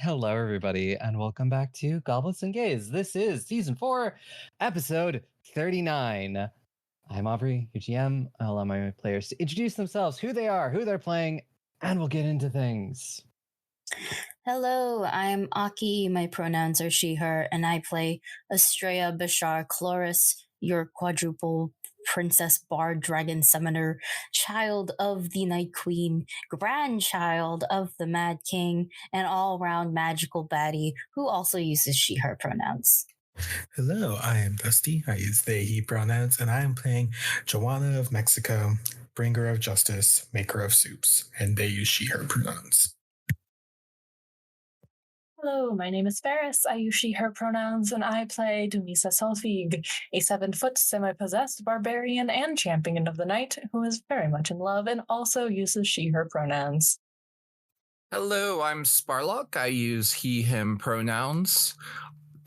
Hello, everybody, and welcome back to Goblets and Gays. This is season 4, episode 39. I'm Aubrey, your GM. I'll allow my players to introduce themselves, who they are, who they're playing, and we'll get into things. Hello, I'm Aki. My pronouns are she, her, and I play Estrella Bashar Chloris, your quadruple princess bard dragon summoner, child of the Night Queen, grandchild of the Mad King, and all round magical baddie who also uses she, her pronouns. Hello, I am Dusty. I use they, he pronouns, and I am playing Joanna of Mexico, bringer of justice, maker of soups, and they use she, her pronouns. Hello, my name is Ferris. I use she, her pronouns, and I play Dumisa Solfig, a 7-foot semi-possessed barbarian and champion of the night who is very much in love and also uses she, her pronouns. Hello, I'm Sparlock. I use he, him pronouns.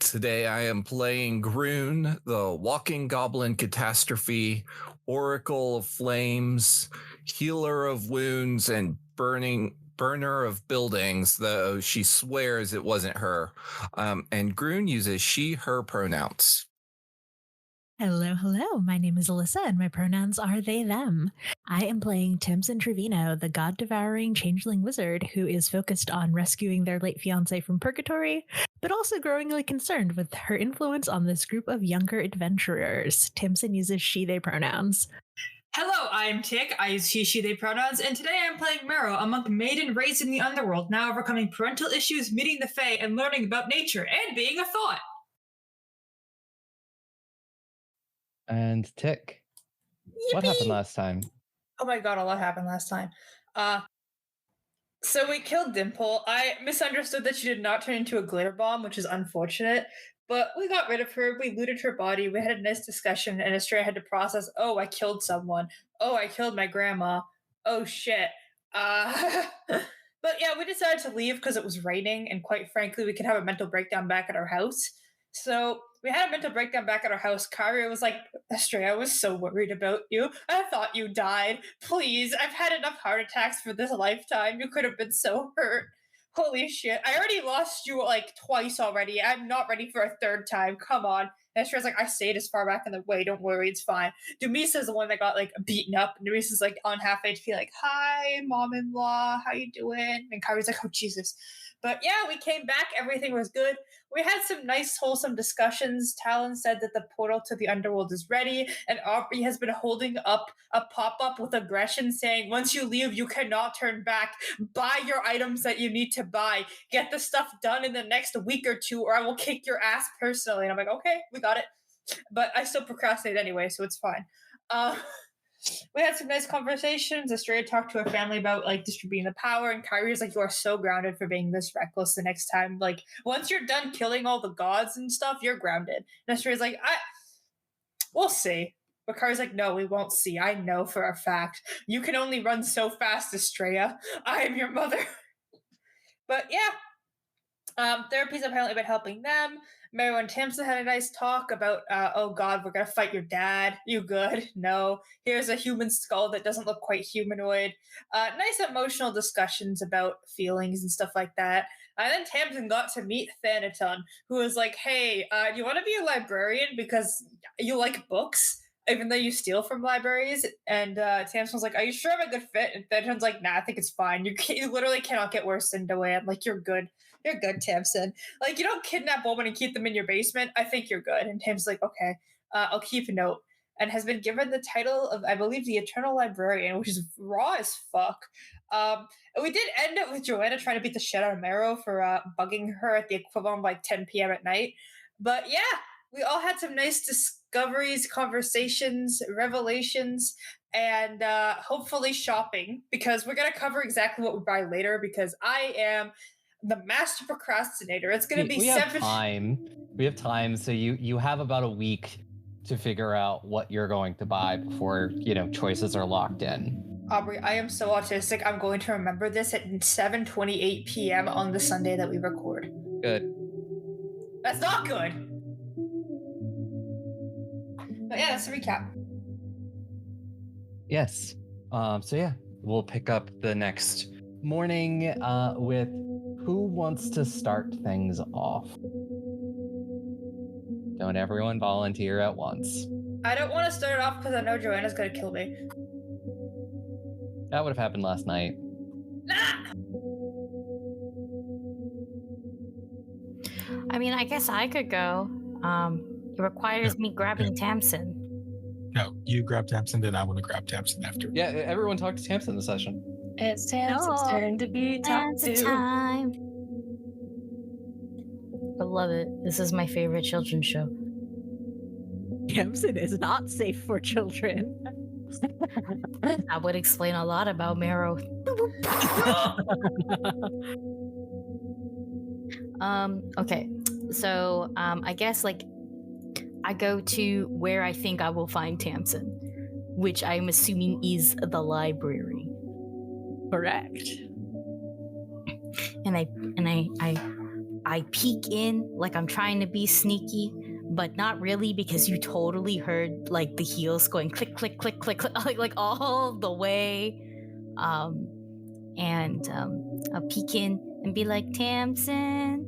Today I am playing Groon, the walking goblin catastrophe, oracle of flames, healer of wounds, and burner of buildings, though she swears it wasn't her. And Groon uses she, her pronouns. Hello. My name is Alyssa, and my pronouns are they, them. I am playing Timson Trevino, the god-devouring changeling wizard who is focused on rescuing their late fiancé from purgatory, but also growingly concerned with her influence on this group of younger adventurers. Timson uses she, they pronouns. Hello, I'm Tick. I use he, she, they pronouns, and today I'm playing Mero, a monk maiden raised in the underworld, now overcoming parental issues, meeting the Fae, and learning about nature, and being a thought. And Tick, what happened last time? Oh my god, a lot happened last time. So we killed Dimple. I misunderstood that she did not turn into a glitter bomb, which is unfortunate. But we got rid of her, we looted her body, we had a nice discussion, and Estrella had to process, oh, I killed someone. Oh, I killed my grandma. Oh, shit. But yeah, we decided to leave because it was raining, and quite frankly, we could have a mental breakdown back at our house. So we had a mental breakdown back at our house. Karia was like, Estrella, I was so worried about you. I thought you died. Please, I've had enough heart attacks for this lifetime. You could have been so hurt. Holy shit. I already lost you like twice already. I'm not ready for a third time. Come on. And Estrailla's like, I stayed as far back in the way. Don't worry, it's fine. Dumisa's the one that got like beaten up. And Dumisa's like on half HP, like, hi, mom-in-law, how you doing? And Kari's like, oh, Jesus. But yeah, we came back. Everything was good. We had some nice, wholesome discussions. Talon said that the portal to the underworld is ready, and Aubrey has been holding up a pop-up with aggression saying, once you leave, you cannot turn back. Buy your items that you need to buy. Get the stuff done in the next week or two, or I will kick your ass personally. And I'm like, okay, we got it. But I still procrastinate anyway, so it's fine. We had some nice conversations. Estrella talked to her family about like distributing the power, and Kyrie's like, you are so grounded for being this reckless the next time. Like, once you're done killing all the gods and stuff, you're grounded. And Estrella's like, we'll see. But Kyrie's like, no, we won't see. I know for a fact. You can only run so fast, Estrella. I am your mother. But yeah, therapy's apparently been helping them. Mero and Timson had a nice talk about, oh god, we're gonna fight your dad. You good? No. Here's a human skull that doesn't look quite humanoid. Nice emotional discussions about feelings and stuff like that. And then Tamsin got to meet Thanaton, who was like, hey, do you want to be a librarian because you like books? Even though you steal from libraries. And Tamsin was like, are you sure I'm a good fit? And Thanaton's like, nah, I think it's fine. You literally cannot get worse than Doan. Like, you're good. You're good, Tamsin. Like, you don't kidnap women and keep them in your basement. I think you're good. And Tamsin's like, okay, I'll keep a note. And has been given the title of, I believe, the Eternal Librarian, which is raw as fuck. We did end it with Joanna trying to beat the shit out of Mero for bugging her at the equivalent of like 10 p.m. at night. But yeah, we all had some nice discoveries, conversations, revelations, and hopefully shopping, because we're going to cover exactly what we buy later, because I am the master procrastinator. It's going to be we have time. We have time, so you have about a week to figure out what you're going to buy before, choices are locked in. Aubrey, I am so autistic. I'm going to remember this at 7:28 p.m. on the Sunday that we record. Good. That's not good. But yeah, that's a recap. Yes. So yeah, we'll pick up the next morning with Who wants to start things off? Don't everyone volunteer at once. I don't want to start it off because I know Joanna's gonna kill me. That would have happened last night. Ah! I mean, I guess I could go. It requires me grabbing Tamsin. No, you grab Tamsin, then I want to grab Tamsin after. Yeah, everyone talk to Tamsin this session. It's Tamsin's turn to be talked Dance to. time. I love it. This is my favorite children's show. Tamsin is not safe for children. That would explain a lot about Marrow. Okay. So, I guess like I go to where I think I will find Tamsin, which I'm assuming is the library. Correct. And I peek in like I'm trying to be sneaky, but not really because you totally heard like the heels going click click click click click like all the way. And I'll peek in and be like, Tamsin.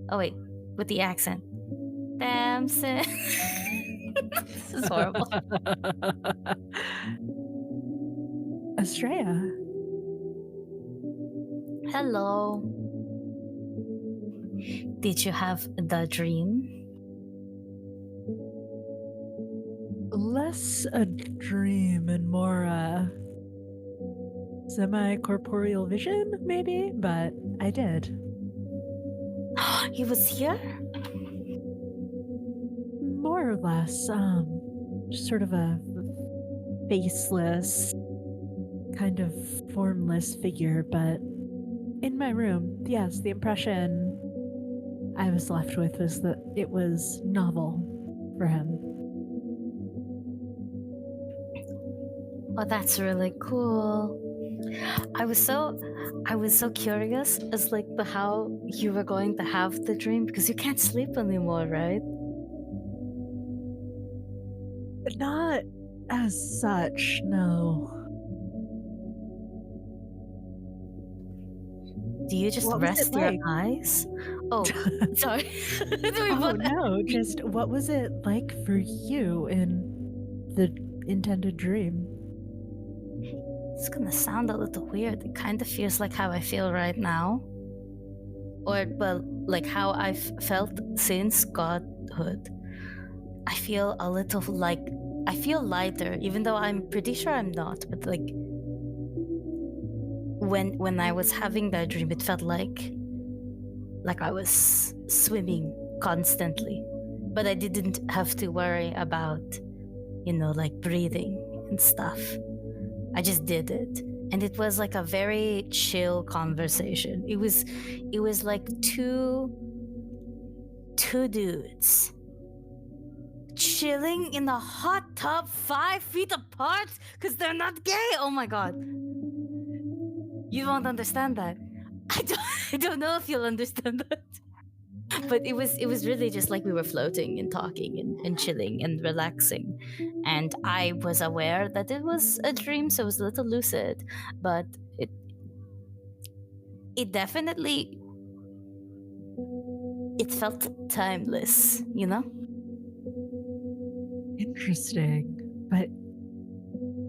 Oh wait, with the accent. Tamsin. This is horrible. Estrella. Hello. Did you have the dream? Less a dream and more a semi-corporeal vision, maybe, but I did. He was here? More or less, just sort of a faceless, kind of formless figure, but in my room, yes, the impression I was left with was that it was novel for him. Oh, that's really cool. I was so curious as like the how you were going to have the dream because you can't sleep anymore, right? Not as such, no. Do you just What was rest it your like? eyes? Oh, sorry. Oh no, just what was it like for you in the intended dream? It's gonna sound a little weird. It kind of feels like how I feel right now. Or, well, like how I've felt since godhood. I feel a little like, I feel lighter, even though I'm pretty sure I'm not. But like, when I was having that dream, it felt like I was swimming constantly. But I didn't have to worry about, like breathing and stuff. I just did it. And it was like a very chill conversation. It was like two dudes chilling in a hot tub 5 feet apart because they're not gay. Oh my god. You won't understand that. I don't know if you'll understand that. But it was really just like we were floating and talking and chilling and relaxing. And I was aware that it was a dream, so it was a little lucid. But it definitely, it felt timeless, Interesting. But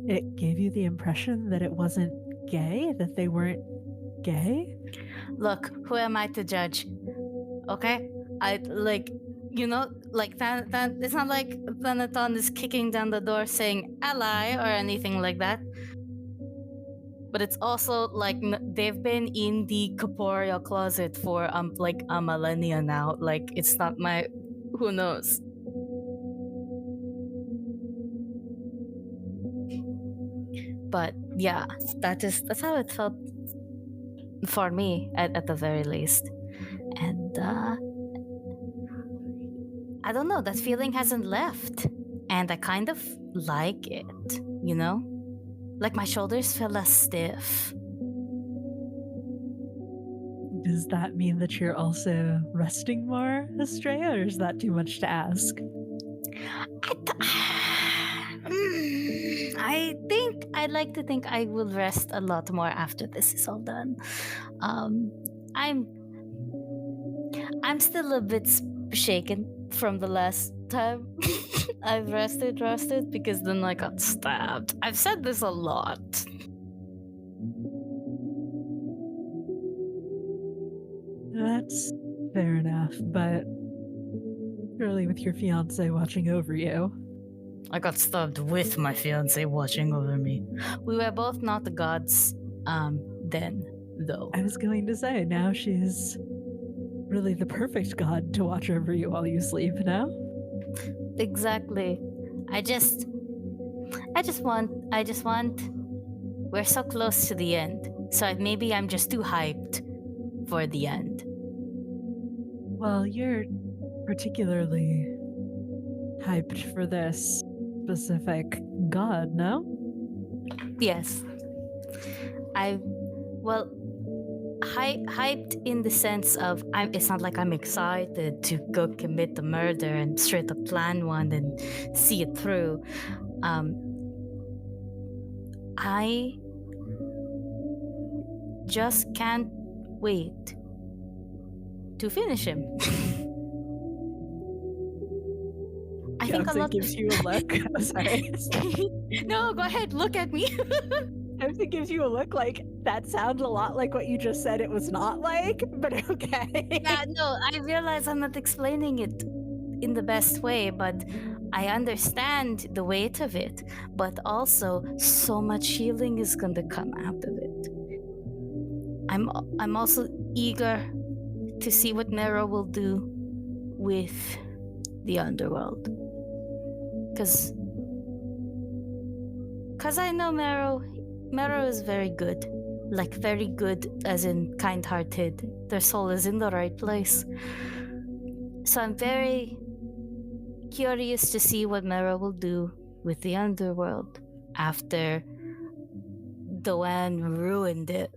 it gave you the impression that it wasn't gay? That they weren't gay? Look, who am I to judge? Okay? I, like, that it's not like Thanaton is kicking down the door saying ally or anything like that. But it's also like they've been in the corporeal closet for like a millennia now. Like, it's not my, who knows. But yeah, that's how it felt for me at the very least. And I don't know, that feeling hasn't left. And I kind of like it, Like my shoulders feel less stiff. Does that mean that you're also resting more, Estrella, or is that too much to ask? I'd like to think I will rest a lot more after this is all done. I'm I'm still a bit shaken from the last time I've rested because then I got stabbed. I've said this a lot. That's fair enough, but surely with your fiance watching over you. I got stabbed with my fiance watching over me. We were both not the gods then, though. I was going to say, now she's really the perfect god to watch over you while you sleep, no? Exactly. I just want we're so close to the end. So maybe I'm just too hyped for the end. Well, you're particularly hyped for this specific god, no? Yes. Hyped in the sense of it's not like I'm excited to go commit the murder and straight up plan one and see it through. I just can't wait to finish him. I think a lot gives you a look. I'm sorry. No, go ahead, look at me. It gives you a look like that sounds a lot like what you just said it was not like, but okay. Yeah, no, I realize I'm not explaining it in the best way, but I understand the weight of it. But also, so much healing is going to come out of it. I'm also eager to see what Mero will do with the underworld. Because I know Mero is very good. Like, very good as in kind-hearted. Their soul is in the right place. So I'm very curious to see what Mero will do with the underworld after Doan ruined it.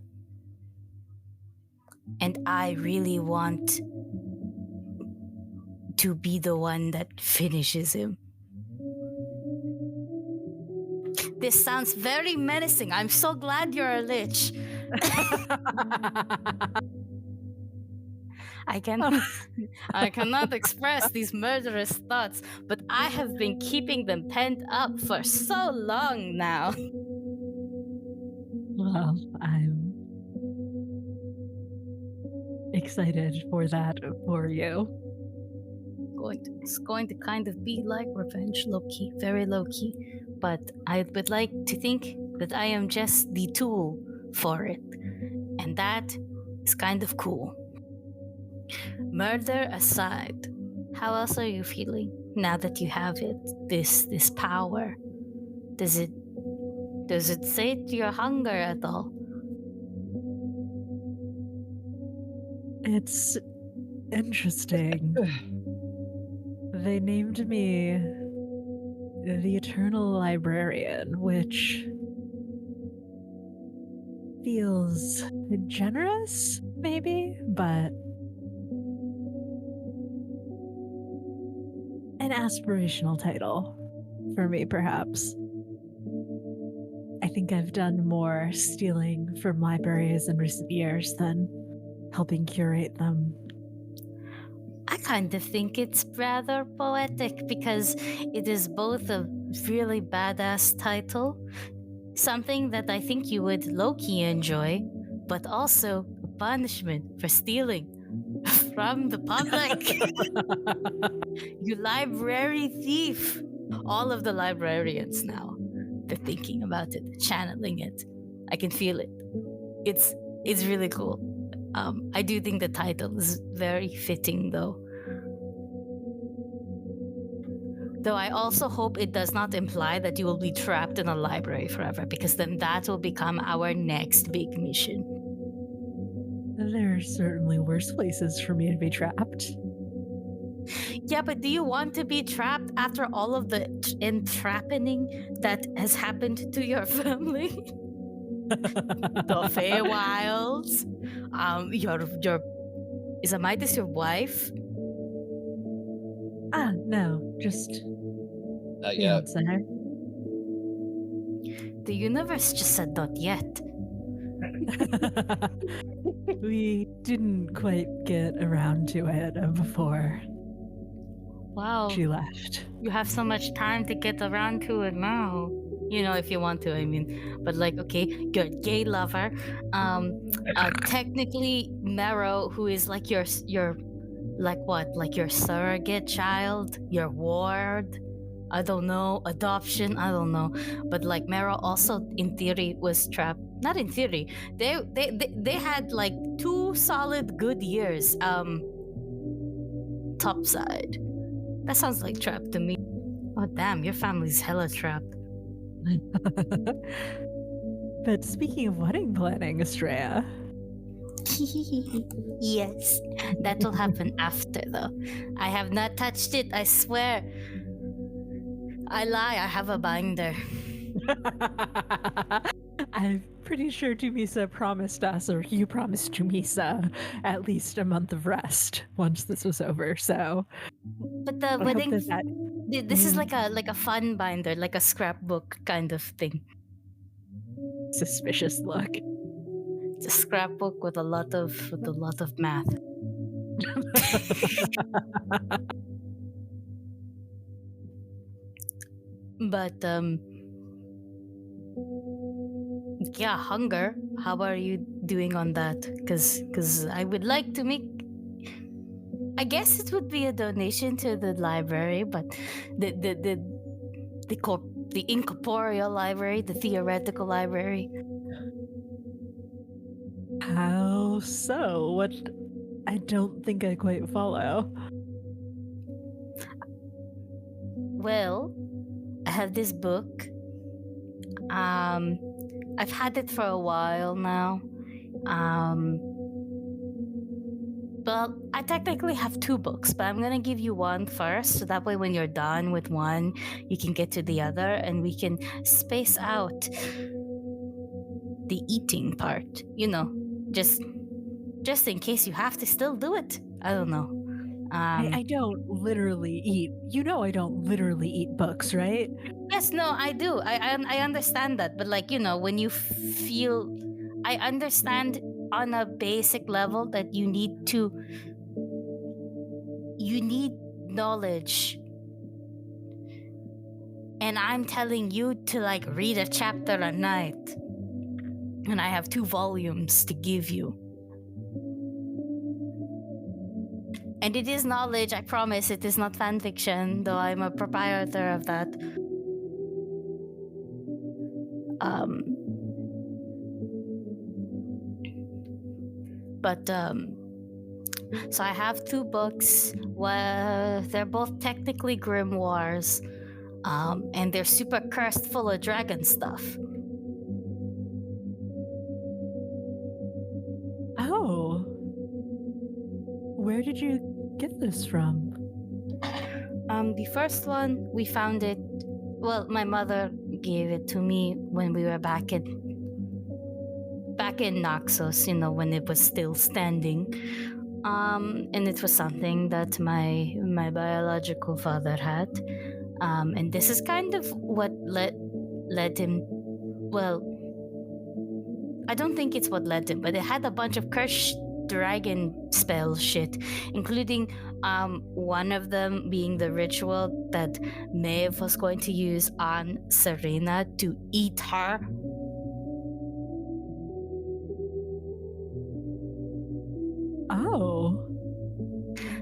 And I really want to be the one that finishes him. This sounds very menacing. I'm so glad you're a lich. I cannot express these murderous thoughts, but I have been keeping them pent up for so long now. Well, I'm excited for that for you. It's going to kind of be like revenge, low-key, very low-key. But I would like to think that I am just the tool for it. And that is kind of cool. Murder aside, how else are you feeling now that you have it? This power. Does it sate your hunger at all? It's interesting. They named me the Eternal Librarian, which feels generous, maybe, but an aspirational title for me, perhaps. I think I've done more stealing from libraries in recent years than helping curate them. I kind of think it's rather poetic because it is both a really badass title, something that I think you would low-key enjoy, but also a punishment for stealing from the public. You library thief. All of the librarians now, they're thinking about it, channeling it. I can feel it. It's really cool. I do think the title is very fitting, though. Though I also hope it does not imply that you will be trapped in a library forever, because then that will become our next big mission. There are certainly worse places for me to be trapped. Yeah, but do you want to be trapped after all of the entrappening that has happened to your family? The Feywilds. Your is Amitis your wife? No, just Yeah. fiance. The universe just said not yet. We didn't quite get around to it before Wow. she left. You have so much time to get around to it now. You know, if you want to, I mean. But like, okay, you're a gay lover. Technically, Mero, who is like your like what? Like your surrogate child, your ward. I don't know, adoption. I don't know, but like Mero also, in theory, was trapped. Not in theory. They had like 2 solid good years. Topside. That sounds like trap to me. Oh damn, your family's hella trapped. But speaking of wedding planning, Estrella, Yes, that will happen after though. I have not touched it, I swear. I lie, I have a binder. I'm pretty sure Tumisa promised us, or you promised Tumisa, at least a month of rest once this was over. So, But the I hope wedding, this is Mhm. like a fun binder, like a scrapbook kind of thing. Suspicious look. It's a scrapbook with a lot of math. But yeah, hunger. How are you doing on that? Because I would like to make. I guess it would be a donation to the library, but the incorporeal library, the theoretical library. How so? What? I don't think I quite follow. Well, I have this book. I've had it for a while now. Well, I technically have 2 books, but I'm gonna give you one first, so that way when you're done with one, you can get to the other, and we can space out the eating part. You know, just in case you have to still do it. I don't know. I don't literally eat. You know, I don't literally eat books, right? Yes, no, I do. I understand that, but like, you know, when you feel, I understand on a basic level that you need knowledge, and I'm telling you to like read a chapter a night, and I have 2 volumes to give you. And it is knowledge, I promise. It is not fan fiction, though I'm a proprietor of that. So I have 2 books. Well, they're both technically grimoires, and they're super cursed, full of dragon stuff. Oh. Where did you get this from? The first one, we found it. Well, my mother gave it to me when we were back in Naxos, you know, when it was still standing. And it was something that my biological father had. And this is kind of what led him. Well, I don't think it's what led him, but it had a bunch of cursed dragon spell shit, including one of them being the ritual that Maeve was going to use on Serena to eat her. Oh.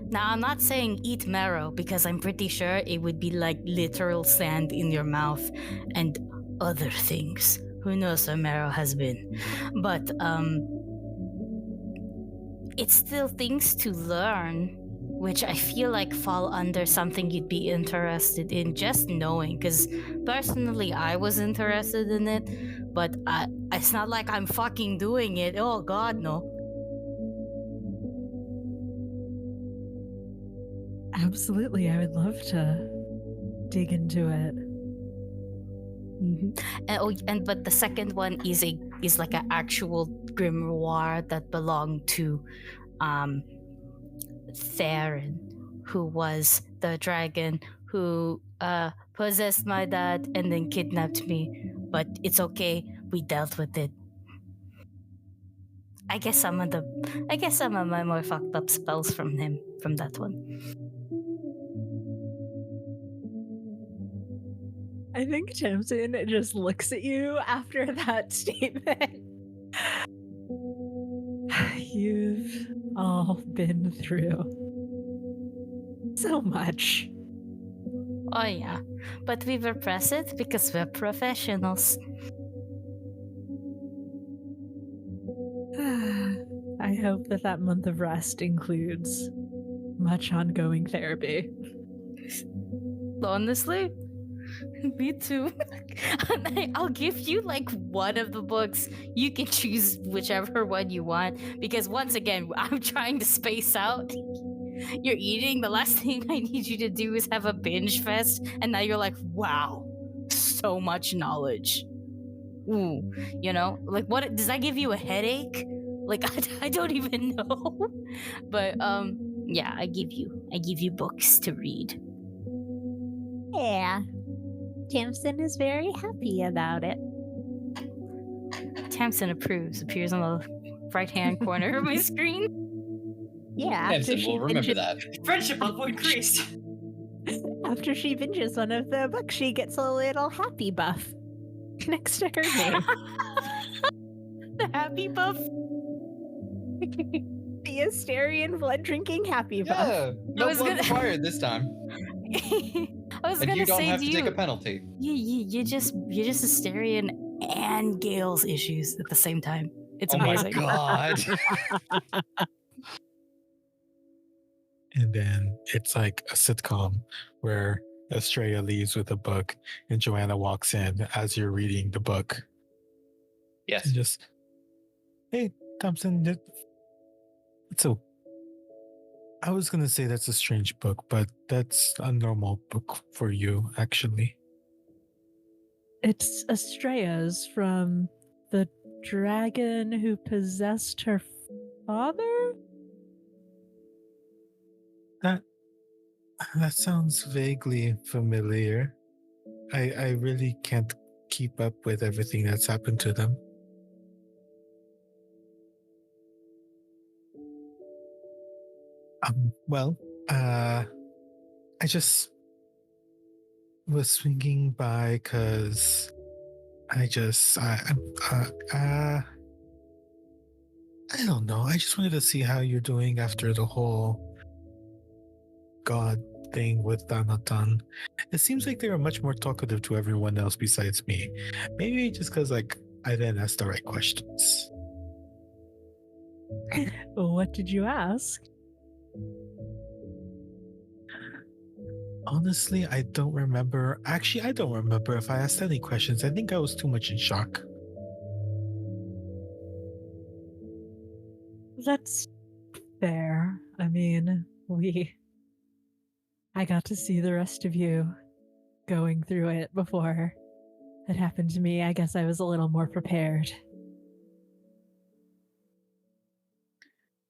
Now, I'm not saying eat marrow, because I'm pretty sure it would be like literal sand in your mouth and other things. Who knows where marrow has been. But it's still things to learn, which I feel like fall under something you'd be interested in just knowing. Because personally, I was interested in it, but it's not like I'm fucking doing it. Oh god, no. Absolutely, I would love to dig into it. Mm-hmm. But the second one is like an actual grimoire that belonged to Theron, who was the dragon who possessed my dad and then kidnapped me. But it's okay, we dealt with it. I guess some of my more fucked up spells from that one. I think Tamsin just looks at you after that statement. You've all been through so much. Oh yeah, but we repress it because we're professionals. I hope that month of rest includes much ongoing therapy. Honestly, me too. I'll give you like one of the books. You can choose whichever one you want. Because once again, I'm trying to space out. You're eating. The last thing I need you to do is have a binge fest. And now you're like, wow, so much knowledge. Ooh, like what? Does that give you a headache? Like I don't even know. But yeah, I give you books to read. Yeah. Tamsin is very happy about it. Tamsin approves. Appears on the right-hand corner of my screen. Yeah, Tamsin will remember that. Friendship level increased. After she binges one of the books, she gets a little happy buff next to her name. The happy buff. The Asterian blood drinking happy buff. Yeah, no was blood gonna- required this time. I was And gonna you don't say have to to you, take a penalty. you're just Asterian and Gale's issues at the same time. It's Oh my amazing. god. And then it's like a sitcom where Estrella leaves with a book and Joanna walks in as you're reading the book. Yes. And just, hey, Thompson, so I was going to say that's a strange book, but that's a normal book for you, actually. It's Estrella's from the dragon who possessed her father? That sounds vaguely familiar. I really can't keep up with everything that's happened to them. Well, I just was swinging by because I don't know. I just wanted to see how you're doing after the whole God thing with Donatan. It seems like they were much more talkative to everyone else besides me. Maybe just because I didn't ask the right questions. What did you ask? Honestly, I don't remember. Actually, I don't remember if I asked any questions. I think I was too much in shock. That's fair. I mean, I got to see the rest of you going through it before it happened to me. I guess I was a little more prepared.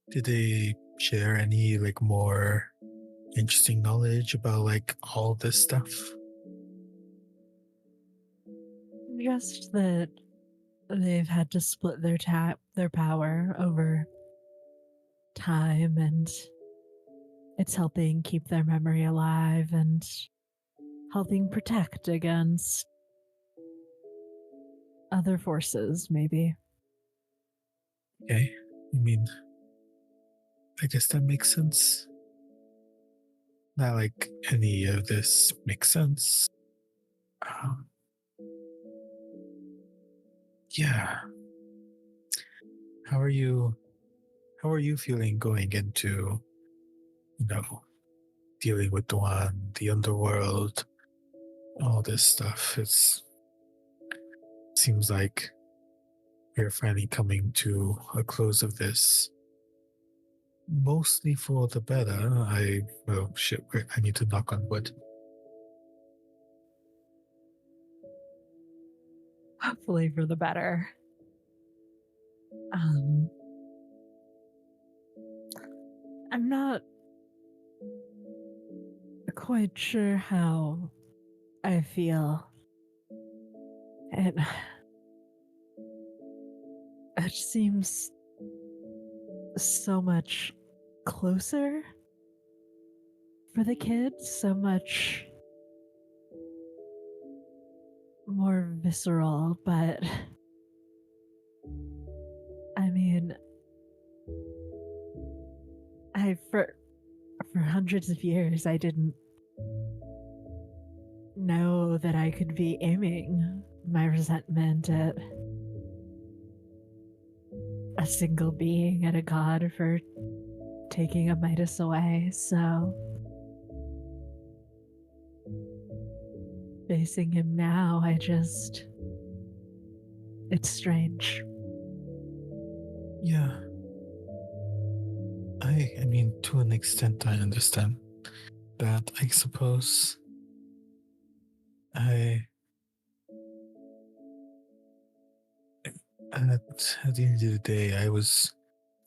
Did they share any more interesting knowledge about all this stuff? Just that they've had to split their power over time, and it's helping keep their memory alive and helping protect against other forces, maybe. Okay, I mean, I guess that makes sense. Not like any of this makes sense. Yeah. How are you feeling going into, dealing with Doan, the underworld, all this stuff? It seems like we're finally coming to a close of this. Mostly for the better. I need to knock on wood. Hopefully for the better. I'm not quite sure how I feel. It seems so much closer for the kids, so much more visceral, but I mean, for hundreds of years I didn't know that I could be aiming my resentment at a single being, at a god for taking a Midas away, so facing him now, it's strange. Yeah. I mean, to an extent, I understand that. I suppose at the end of the day, I was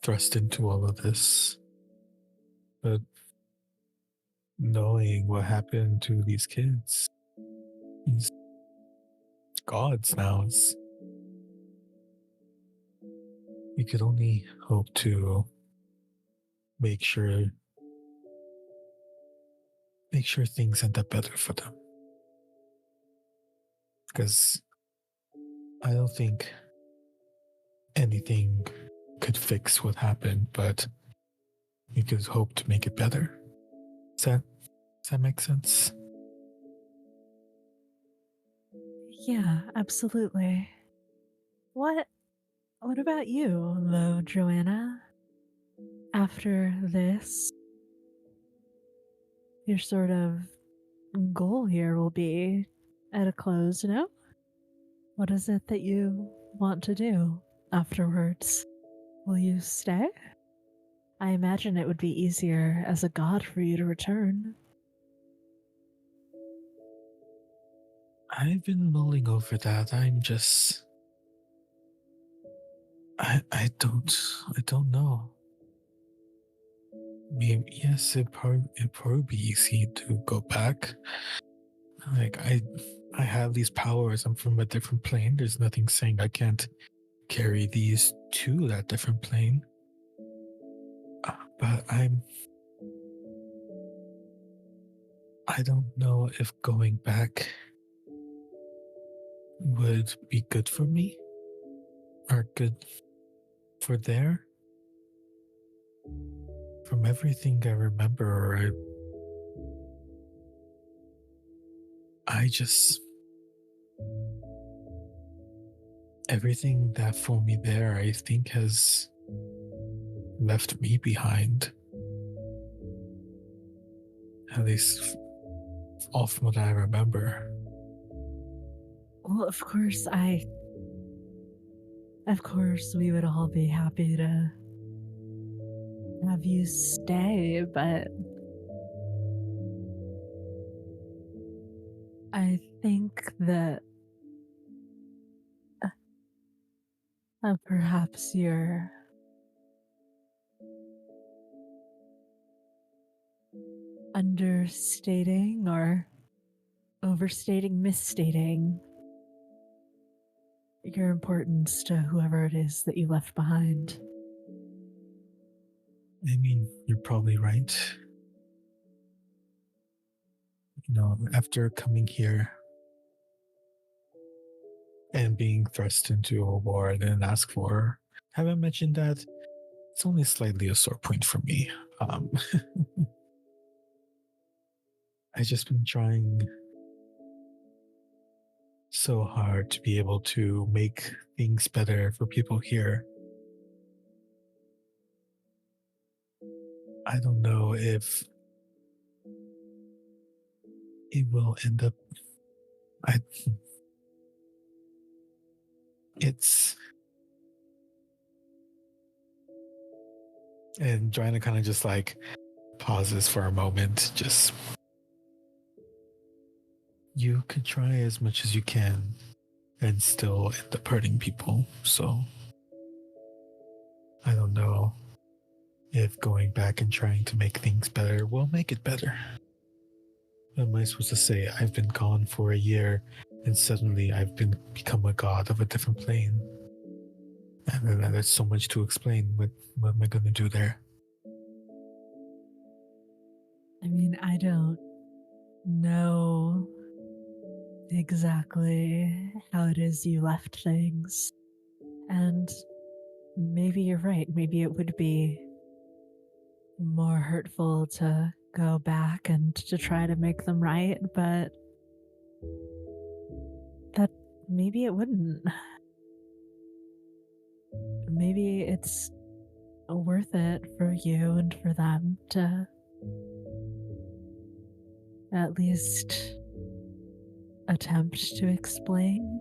thrust into all of this, but knowing what happened to these kids, these gods now, we could only hope to make sure things end up better for them. Because I don't think anything could fix what happened, but we could hope to make it better. Does that make sense? Yeah, absolutely. What about you, though, Joanna? After this, your sort of goal here will be at a close, no? What is it that you want to do afterwards? Will you stay? I imagine it would be easier as a god for you to return. I've been mulling over that. I'm just I don't know. Maybe yes, it'd probably be easy to go back. Like I have these powers. I'm from a different plane. There's nothing saying I can't carry these to that different plane. But I don't know if going back would be good for me or good for there. From everything I remember, I just everything that for me there, I think has left me behind. At least all from what I remember. Well, of course, we would all be happy to have you stay, but I think that perhaps you're understating or overstating, misstating your importance to whoever it is that you left behind. I mean, you're probably right. You know, after coming here and being thrust into a war I didn't ask for, haven't mentioned that it's only slightly a sore point for me. I've just been trying so hard to be able to make things better for people here. I don't know if it will end up. And Joanna kind of just like pauses for a moment. Just, you could try as much as you can and still end up hurting people. So I don't know if going back and trying to make things better will make it better. What am I supposed to say? I've been gone for a year and suddenly I've become a god of a different plane. There's so much to explain. What am I going to do there? I mean, I don't know exactly how it is you left things. And maybe you're right. Maybe it would be more hurtful to go back and to try to make them right, but that maybe it wouldn't. Maybe it's worth it for you and for them to at least attempt to explain.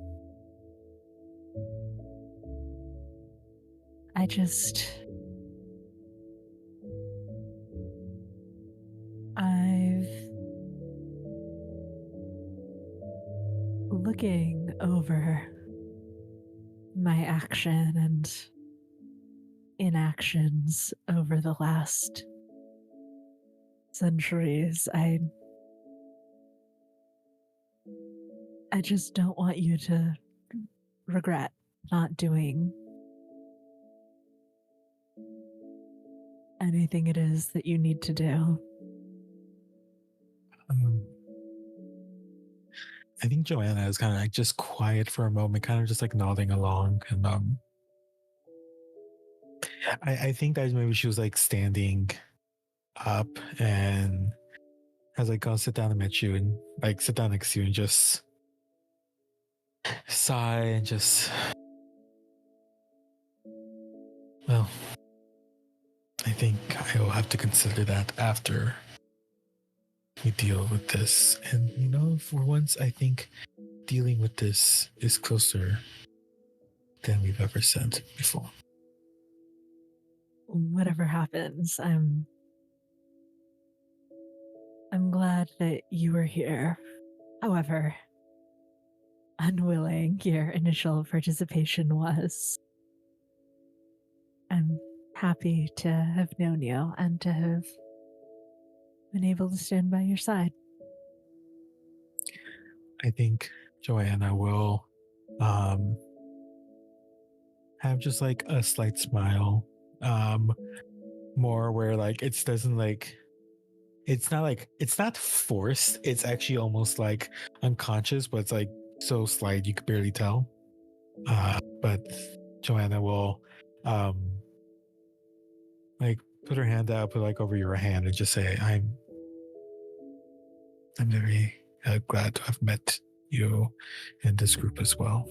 I've looking over my action and inactions over the last centuries. I just don't want you to regret not doing anything it is that you need to do. I think Joanna is kind of like just quiet for a moment, kind of just like nodding along. And I think that maybe she was like standing up and has like gone sit down and met you and like sit down next to you and just sigh and just, well, I think I will have to consider that after we deal with this. And you know, for once, I think dealing with this is closer than we've ever said before. Whatever happens, I'm glad that you were here. However unwilling your initial participation was, I'm happy to have known you and to have been able to stand by your side. I think Joanna will have just like a slight smile, more where like it doesn't like it's not forced, it's actually almost like unconscious, but it's like so slight you could barely tell. But Joanna will like put her hand out, put like over your hand and just say, I'm very glad to have met you in this group as well.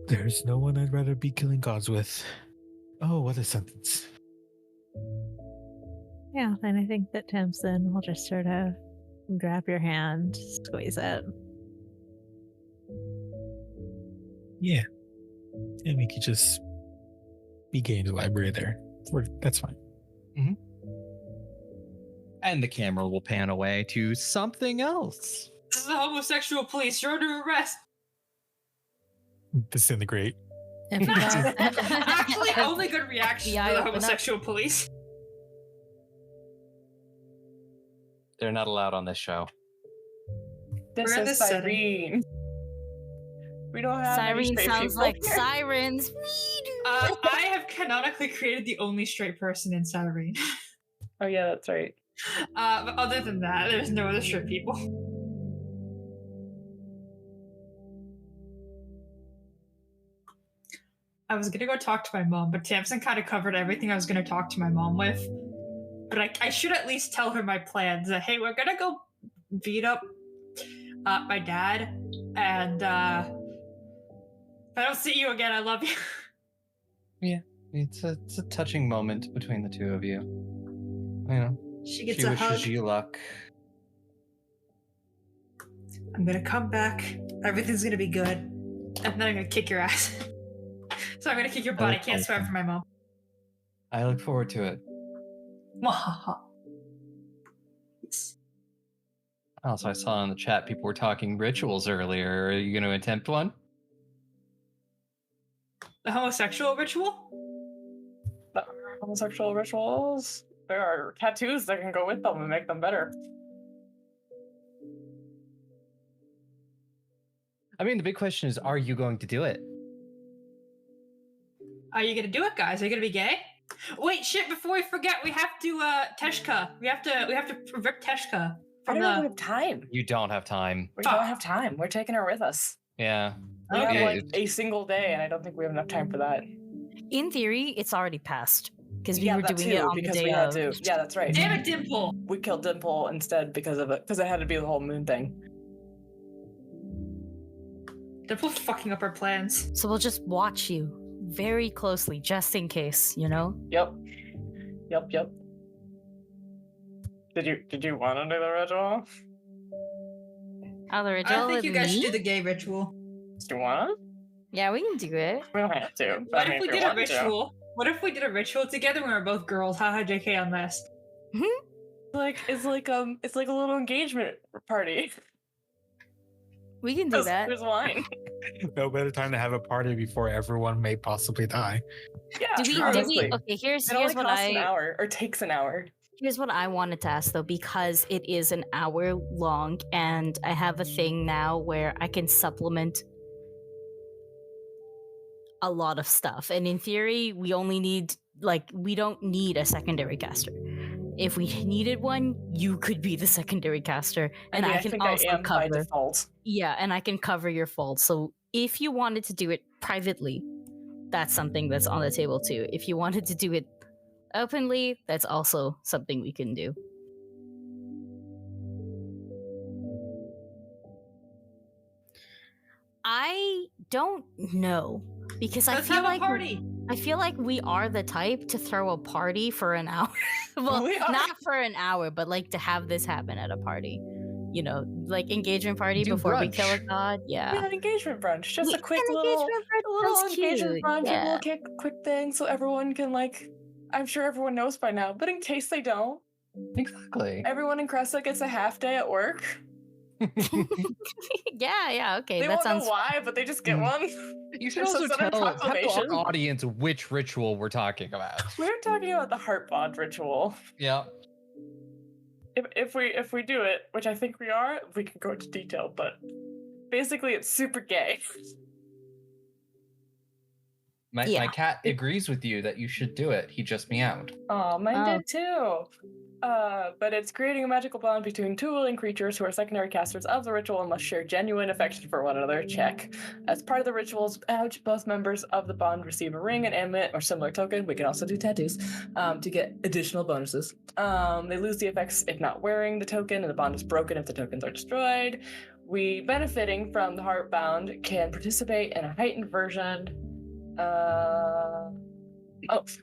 There's no one I'd rather be killing gods with. Oh, what a sentence. Yeah, and I think that Timson will just sort of grab your hand, squeeze it. Yeah. And we could just be gay in the library there. That's fine. Mm-hmm. And the camera will pan away to something else. This is the homosexual police. You're under arrest. Disintegrate. Actually, only good reaction FBI to the open up. homosexual police. They're not allowed on this show. This We're in is the city. Cyrene. We don't have any Siren straight sounds people like here. sirens. I have canonically created the only straight person in Cyrene. Oh yeah, that's right. But other than that, there's no other straight people. I was gonna go talk to my mom, but Tamsin kind of covered everything I was gonna talk to my mom with. But I should at least tell her my plans. That, hey, we're gonna go beat up my dad, and if I don't see you again, I love you. Yeah, it's a touching moment between the two of you. You know, She gets she a wishes hug. you luck. I'm gonna come back. Everything's gonna be good, and then I'm gonna kick your ass. So I'm gonna kick your butt. I can't swear for my mom. I look forward to it. Yes. Also, I saw in the chat people were talking rituals earlier. Are you going to attempt one? The homosexual ritual? There are homosexual rituals. There are tattoos that can go with them and make them better. I mean, the big question is, are you going to do it? Are you gonna do it, guys? Are you gonna be gay? Wait, shit! Before we forget, we have to Teshka. We have to rip Teshka I from don't know if we the. have time. You don't have time. We Fuck. don't have time. We're taking her with us. Yeah. We have Okay. like a single day, and I don't think we have enough time for that. In theory, it's already passed because we Yeah, were that doing too, it on because the we day had of. to. Yeah, that's right. Damn it, Dimple! We killed Dimple instead because of it, because it had to be the whole moon thing. Dimple's fucking up our plans. So we'll just watch you very closely, just in case, you know. Yep. Did you want to do the ritual? Oh, the I ritual think with you guys me? should do the gay ritual. Do you want? Yeah, we can do it. We don't have to. What if we did a ritual? What if we did a ritual together when we were both girls? Haha, JK on this. It's like a little engagement party. We can do that. There's wine. No better time to have a party before everyone may possibly die. Yeah. Do we? honestly. Okay, here's It only what costs an I hour, or takes an hour. here's what I wanted to ask though, because it is an hour long, and I have a thing now where I can supplement a lot of stuff. And in theory, we only need we don't need a secondary caster. If we needed one, you could be the secondary caster, and I can think also I am by cover. default. Yeah, and I can cover your faults. So if you wanted to do it privately, that's something that's on the table too. If you wanted to do it openly, that's also something we can do. I don't know because Let's have a party. I feel like we are the type to throw a party for an hour. Well, We are. not for an hour, but like to have this happen at a party. You know, like engagement party Do before we brunch. kill a god. Yeah. Yeah, an engagement brunch. Just Yeah, a quick an little engagement brunch sounds engagement cute, brunch, yeah. a little quick thing, so everyone can I'm sure everyone knows by now, but in case they don't, Exactly. everyone in Cressa gets a half day at work. Yeah, okay. They that won't sounds know why, but they just get one. You should It's a also Southern tell our proclamation. audience which ritual we're talking about. We're talking about the heart bond ritual. Yeah. If we do it, which I think we are, we can go into detail, but basically it's super gay. My Yeah. cat agrees with you that you should do it. He just meowed. Oh, mine Oh. did too. But it's creating a magical bond between two willing creatures who are secondary casters of the ritual and must share genuine affection for one another. Check. As part of the rituals, both members of the bond receive a ring, an amulet, or similar token. We can also do tattoos to get additional bonuses. They lose the effects if not wearing the token, and the bond is broken if the tokens are destroyed. We, benefiting from the heart bound, can participate in a heightened version.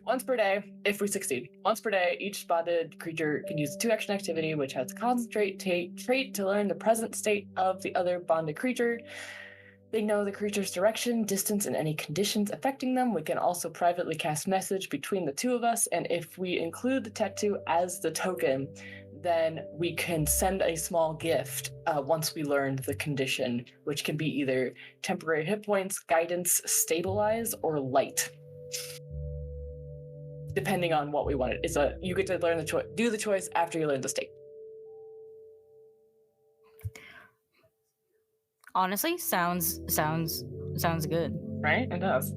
Once per day, if we succeed. Once per day, each spotted creature can use a 2-action activity, which has a concentrate trait to learn the present state of the other bonded creature. They know the creature's direction, distance, and any conditions affecting them. We can also privately cast message between the two of us, and if we include the tattoo as the token, then we can send a small gift once we learn the condition, which can be either temporary hit points, guidance, stabilize, or light. Depending on what we want. You get to learn the choice, do the choice after you learn the state. honestly sounds good. Right? It does.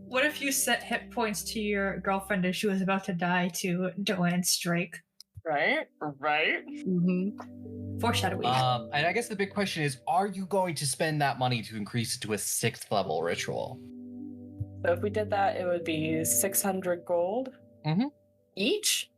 What if you set hit points to your girlfriend as she was about to die to Doan's Strike? Right? Foreshadowing. And I guess the big question is, are you going to spend that money to increase it to a 6th level ritual? So if we did that, it would be 600 gold each.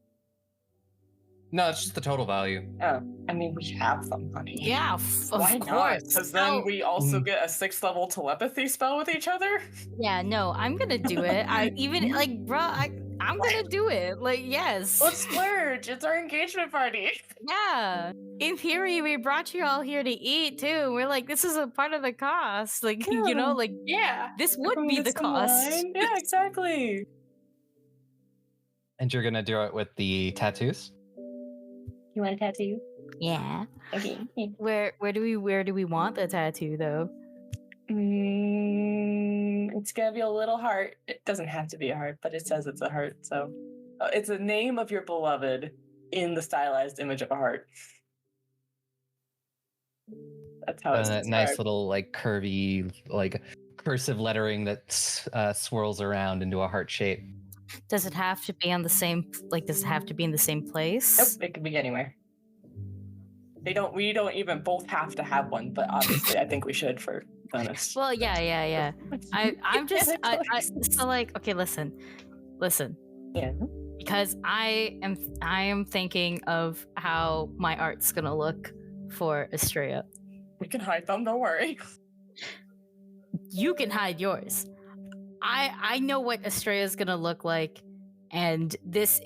No, it's just the total value. Oh, I mean, we have the money. Yeah, Why of not? course. Because then we also get a 6th level telepathy spell with each other. Yeah, no, I'm gonna do it. I even I'm gonna do it. Like, yes. Let's splurge. It's our engagement party. Yeah. In theory, we brought you all here to eat too. We're like, this is a part of the cost. Like, you know, like Yeah. this would Everyone be the gets some cost. wine. Yeah, exactly. And you're gonna do it with the tattoos? You want a tattoo? Yeah. Okay. Where do we want the tattoo though? It's gonna be a little heart. It doesn't have to be a heart, but it says it's a heart. So it's a name of your beloved in the stylized image of a heart. That's how it's Nice little, like, curvy, like, cursive lettering that swirls around into a heart shape. Does it have to be on the same? Like, does it have to be in the same place? Nope, it could be anywhere. We don't even both have to have one, but obviously I think we should for bonus. Well, yeah. I'm just so like, okay, listen. Yeah. Because I am thinking of how my art's gonna look for Estrella. We can hide them, don't worry. You can hide yours. I know what Estrella's gonna look like, and this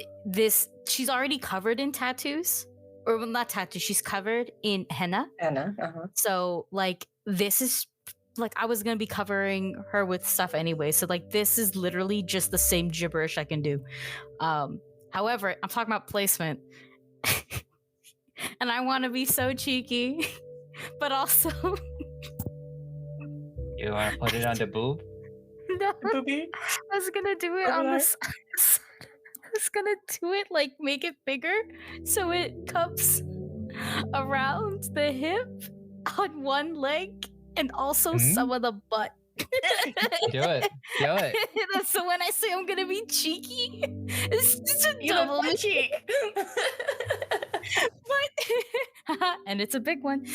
she's already covered in tattoos. Or well, not tattoos, she's covered in henna. Anna, So like this is like I was gonna be covering her with stuff anyway. So like this is literally just the same gibberish I can do. However, I'm talking about placement. And I wanna be so cheeky. But also You want to put it on the boob? no, Booby. I was gonna do it on the side. I was gonna do it like make it bigger so it cups around the hip on one leg and also some of the butt. Do it. So when I say I'm gonna be cheeky, it's a You double double cheek. But and it's a big one.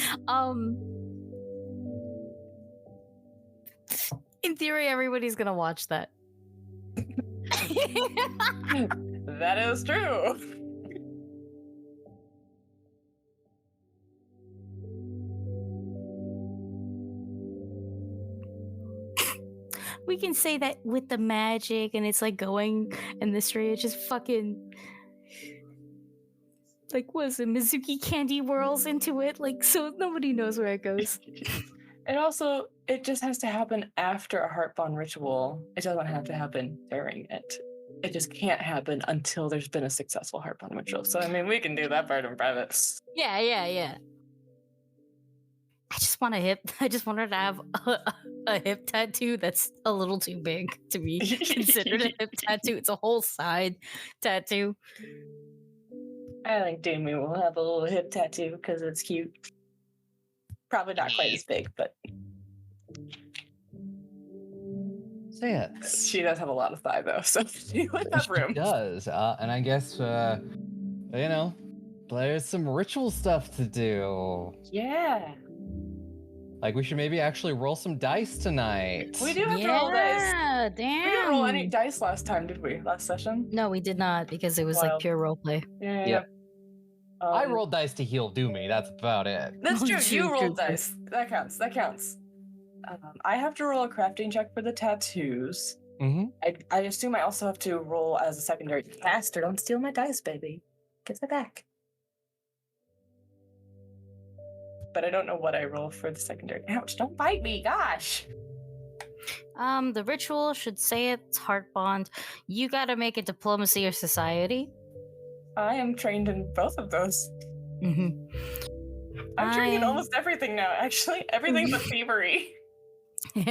In theory, everybody's gonna watch that. That is true. We can say that with the magic and it's like going and the stray it's just fucking like what is it, Mizuki candy whirls into it, like so nobody knows where it goes. And also, it just has to happen after a heart bond ritual. It doesn't have to happen during it. It just can't happen until there's been a successful heart bond ritual. So I mean, we can do that part in private. Yeah. I just want her to have a hip tattoo that's a little too big to be considered a hip tattoo. It's a whole side tattoo. I think Demi will have a little hip tattoo because it's cute. Probably not quite as big, but So yeah, she does have a lot of thigh though, so she would have room. She does, and I guess there's some ritual stuff to do. Yeah. Like we should maybe actually roll some dice tonight. We do have to roll dice. Yeah, We didn't roll any damn. dice last time, did we? Last session? No, we did not because it was like Wild. pure roleplay. Yeah. Yep. I Um, rolled dice to heal Doomy. That's about it. That's Oh, true. true, You true, rolled true. dice. That counts. I have to roll a crafting check for the tattoos. Mm-hmm. I assume I also have to roll as a secondary caster. Don't steal my dice, baby. Get that back. But I don't know what I roll for the secondary. Ouch, don't bite me, gosh. The ritual should say it's heart bond. You gotta make it diplomacy or society. I am trained in both of those. Mm-hmm. I'm trained in I- almost everything now, actually. Everything but thievery. Me,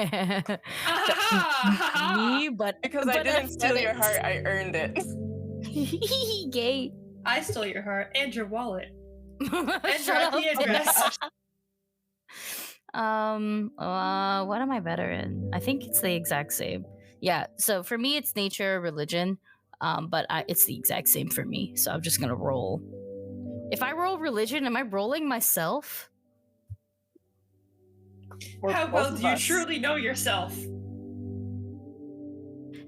but Because I but didn't steal your aesthetics. heart, I earned it. Gay. I stole your heart and your wallet. Shut your up. IP address. What am I better in? I think it's the exact same. Yeah, so for me it's nature, religion, but it's the exact same for me. So I'm just gonna roll. If I roll religion, am I rolling myself? Or How both well of do you us. truly know yourself?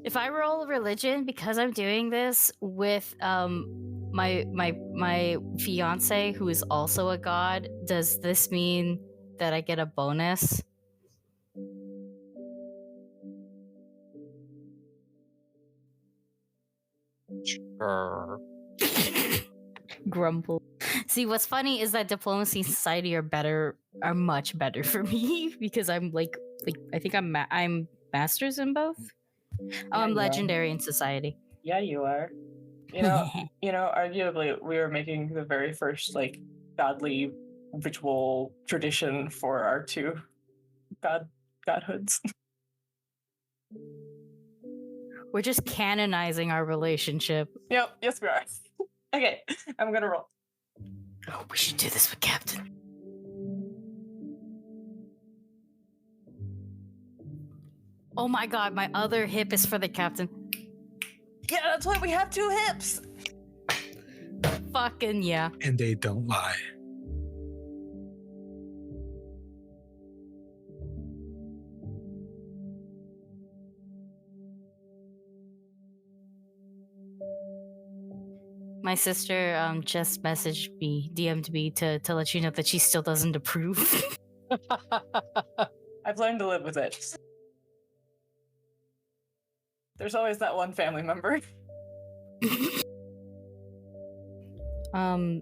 If I roll religion because I'm doing this with my fiance who is also a god, does this mean that I get a bonus? Grumble. See, what's funny is that diplomacy and society are much better for me because I'm like I think I'm masters in both. I'm you are. legendary in society. Yeah, you are. You know, arguably we were making the very first like godly ritual tradition for our two godhoods. We're just canonizing our relationship. Yep, yes we are. Okay, I'm gonna roll. Oh, we should do this with Captain. Oh my god, my other hip is for the captain. Yeah, that's why we have 2 hips. Fucking yeah. And they don't lie. My sister just messaged me, DM'd me to let you know that she still doesn't approve. I've learned to live with it. There's always that one family member.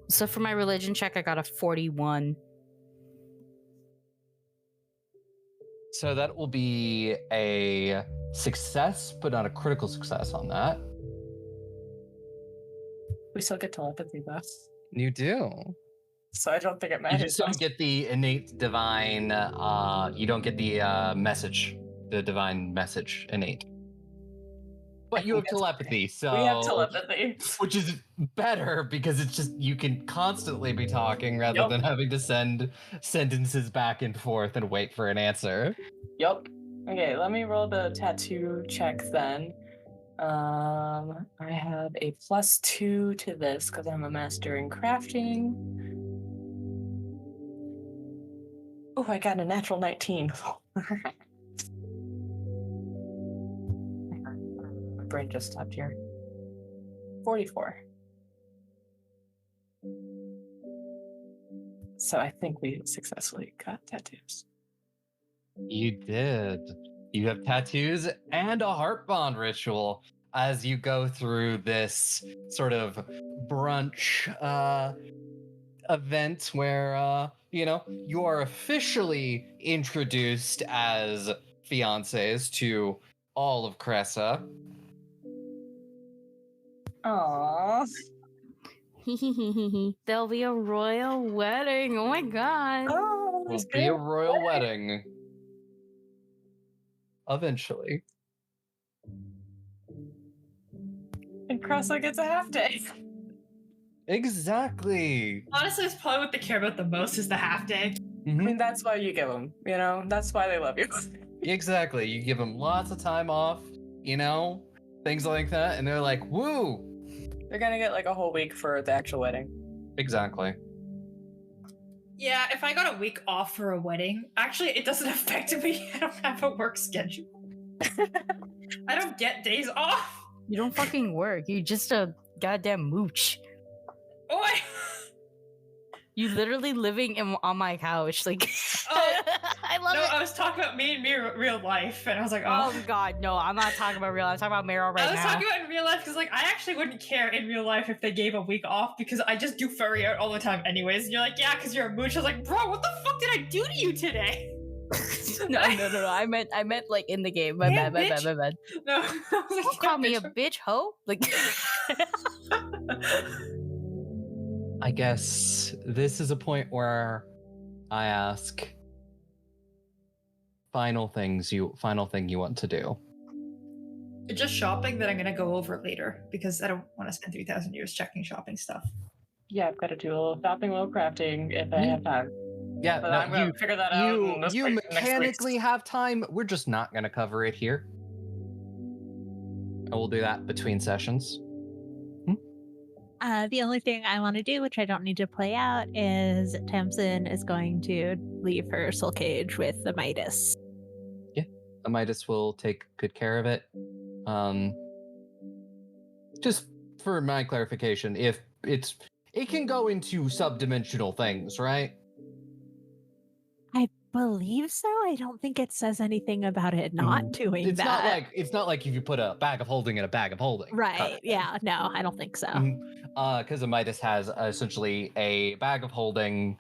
So for my religion check, I got a 41. So that will be a success, but not a critical success on that. We still get telepathy though, You do. so I don't think it You matters. just don't get the innate divine, you don't get the message, the divine message innate. But you have telepathy, so... We have telepathy. Which is better because it's just, you can constantly be talking rather than having to send sentences back and forth and wait for an answer. Yup. Okay, let me roll the tattoo check then. I have a +2 to this because I'm a master in crafting. Oh, I got a natural 19. My brain just stopped here. 44. So I think we successfully got tattoos. You did. You have tattoos and a heart bond ritual as you go through this sort of brunch event where, you are officially introduced as fiancés to all of Cressa. Aww. There'll be a royal wedding. Oh my god. Oh, Will be a royal wedding. Eventually. And Cressa gets a half day. Exactly. Honestly, it's probably what they care about the most is the half day. I mean, that's why you give them, that's why they love you. Exactly. You give them lots of time off, things like that, and they're like, woo! They're gonna get like a whole week for the actual wedding. Exactly. Yeah, if I got a week off for a wedding, actually, it doesn't affect me. I don't have a work schedule. I don't get days off. You don't fucking work. You're just a goddamn mooch. Oh, You literally living on my couch. Like, Oh, I love no, it. I was talking about me and me real life, and I was like, Oh god, no, I'm not talking about real life. I'm talking about Meryl right I was now. talking about in real life because, like, I actually wouldn't care in real life if they gave a week off because I just do furry art all the time, anyways. And you're like, yeah, because you're a mooch. I was like, bro, what the fuck did I do to you today? No. I meant like in the game. My Damn, bad. No, I was like, Don't call me a bitch, hoe. Like, I guess this is a point where I ask final thing you want to do. It's just shopping that I'm gonna go over later because I don't want to spend 3,000 years checking shopping stuff. Yeah, I've got to do a little shopping, a little crafting if I have time. Yeah, But I'm gonna figure that out. in this you week- next week. mechanically have time. We're just not going to cover it here. And we'll do that between sessions. The only thing I want to do, which I don't need to play out, is Tamsin is going to leave her soul cage with the Midas. Midas will take good care of it. Just for my clarification, if it can go into subdimensional things, right? I believe so. I don't think it says anything about it not doing It's that. not like if you put a bag of holding in a bag of holding. Right. Yeah. No, I don't think so. Because a Midas has essentially a bag of holding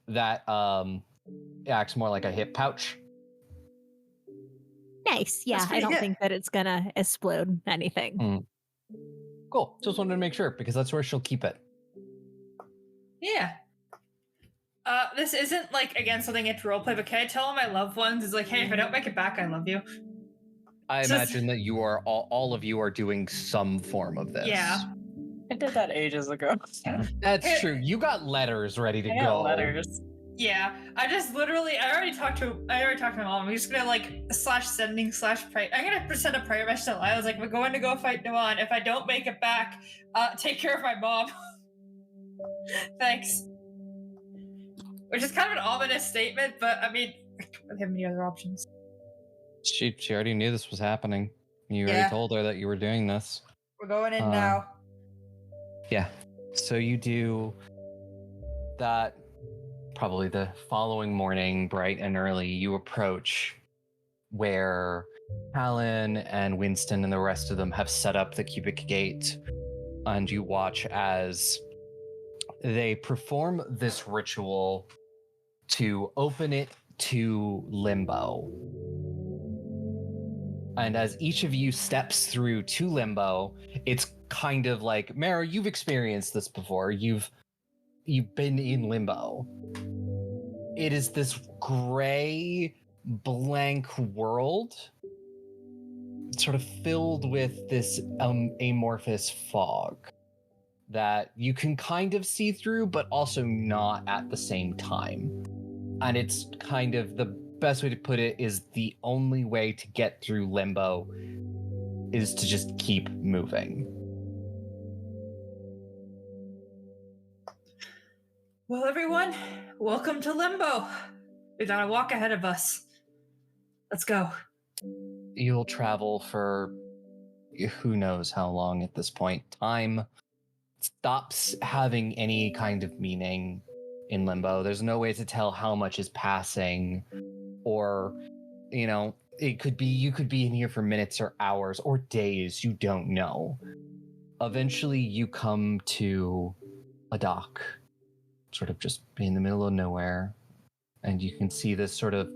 that acts more like a hip pouch. Nice. Yeah. I pretty don't good. think that it's gonna explode anything. Cool. Just wanted to make sure because that's where she'll keep it. Yeah. This isn't like again something into roleplay, but can I tell my loved ones is like, hey, if I don't make it back, I love you. I Just- imagine that you are all of you are doing some form of this. Yeah. I did that ages ago. That's true. You got letters ready to I go. got letters. Yeah, I already talked to my mom. I'm just gonna like /sending/pray. I'm gonna send a prayer message to Lila. I was like, we're going to go fight Doan. If I don't make it back, take care of my mom. Thanks. Which is kind of an ominous statement, but I mean, I don't have any other options. She already knew this was happening. You already told her that you were doing this. We're going in now. Yeah. So you do that. Probably the following morning, bright and early, you approach where Alan and Winston and the rest of them have set up the cubic gate, and you watch as they perform this ritual to open it to limbo. And as each of you steps through to limbo, it's kind of like, Mara, you've experienced this before. You've been in limbo. It is this gray, blank world, sort of filled with this amorphous fog that you can kind of see through, but also not at the same time. And it's kind of, the best way to put it is the only way to get through limbo is to just keep moving. Well, everyone, welcome to Limbo. We got a walk ahead of us. Let's go. You'll travel for who knows how long at this point. Time stops having any kind of meaning in Limbo. There's no way to tell how much is passing, or, you know, you could be in here for minutes or hours or days. You don't know. Eventually, you come to a dock, sort of just in the middle of nowhere, and you can see this sort of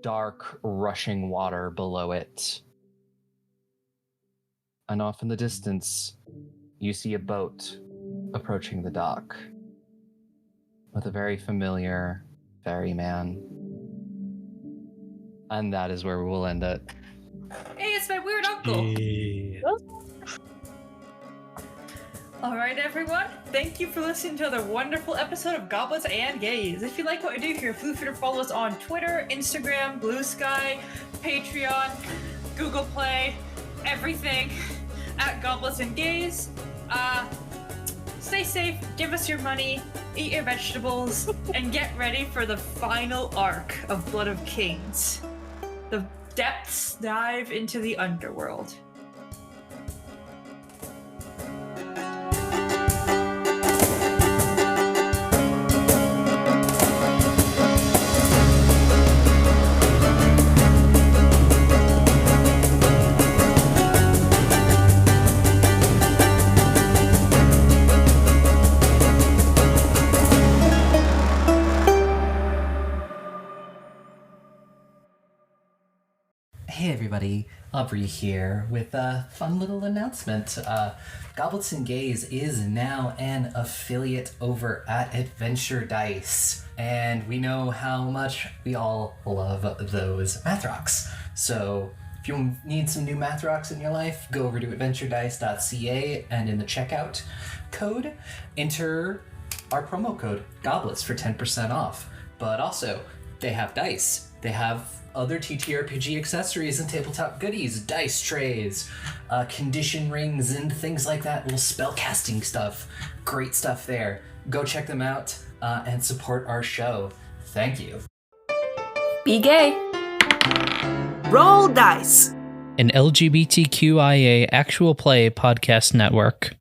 dark, rushing water below it. And off in the distance, you see a boat approaching the dock with a very familiar ferryman. And that is where we will end it. Hey, it's my weird uncle. Yeah. All right, everyone. Thank you for listening to another wonderful episode of Goblins and Gays. If you like what we do here, feel free to follow us on Twitter, Instagram, Blue Sky, Patreon, Google Play, everything at Goblins and Gays. Stay safe, give us your money, eat your vegetables, and get ready for the final arc of Blood of Kings. The depths dive into the underworld. Hey everybody, Aubrey here with a fun little announcement. Goblets and Gays is now an affiliate over at Adventure Dice, and we know how much we all love those math rocks. So if you need some new math rocks in your life, go over to adventuredice.ca, and in the checkout code, enter our promo code GOBLETS for 10% off. But also, they have dice. They have other TTRPG accessories and tabletop goodies, dice trays, condition rings, and things like that, little spell casting stuff. Great stuff there. Go check them out and support our show. Thank you. Be gay. Roll dice. An LGBTQIA actual play podcast network.